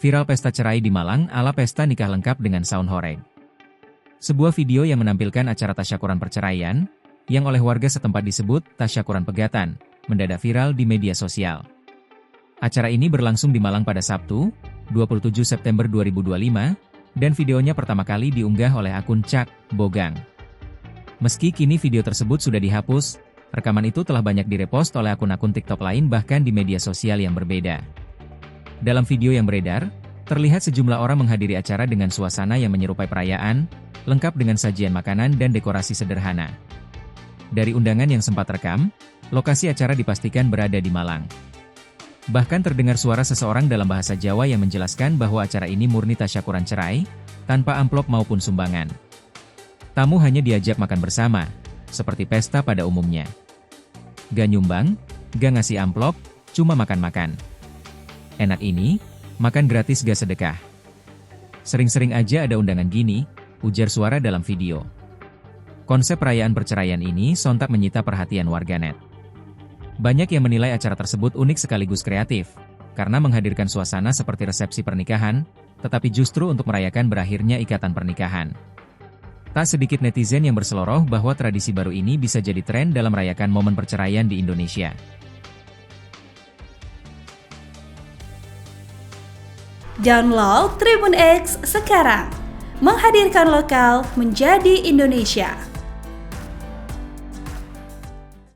Viral pesta cerai di Malang ala pesta nikah lengkap dengan sound horeg. Sebuah video yang menampilkan acara tasyakuran perceraian, yang oleh warga setempat disebut tasyakuran pegatan, mendadak viral di media sosial. Acara ini berlangsung di Malang pada Sabtu, 27 September 2025, dan videonya pertama kali diunggah oleh akun Cak Bogang. Meski kini video tersebut sudah dihapus, rekaman itu telah banyak direpost oleh akun-akun TikTok lain bahkan di media sosial yang berbeda. Dalam video yang beredar, terlihat sejumlah orang menghadiri acara dengan suasana yang menyerupai perayaan, lengkap dengan sajian makanan dan dekorasi sederhana. Dari undangan yang sempat rekam, lokasi acara dipastikan berada di Malang. Bahkan terdengar suara seseorang dalam bahasa Jawa yang menjelaskan bahwa acara ini murni tasyakuran cerai, tanpa amplop maupun sumbangan. Tamu hanya diajak makan bersama, seperti pesta pada umumnya. Gak nyumbang, gak ngasih amplop, cuma makan-makan. Enak ini, makan gratis gak sedekah. Sering-sering aja ada undangan gini, ujar suara dalam video. Konsep perayaan perceraian ini sontak menyita perhatian warganet. Banyak yang menilai acara tersebut unik sekaligus kreatif, karena menghadirkan suasana seperti resepsi pernikahan, tetapi justru untuk merayakan berakhirnya ikatan pernikahan. Tak sedikit netizen yang berseloroh bahwa tradisi baru ini bisa jadi tren dalam merayakan momen perceraian di Indonesia. Download Tribun X sekarang, menghadirkan lokal menjadi Indonesia.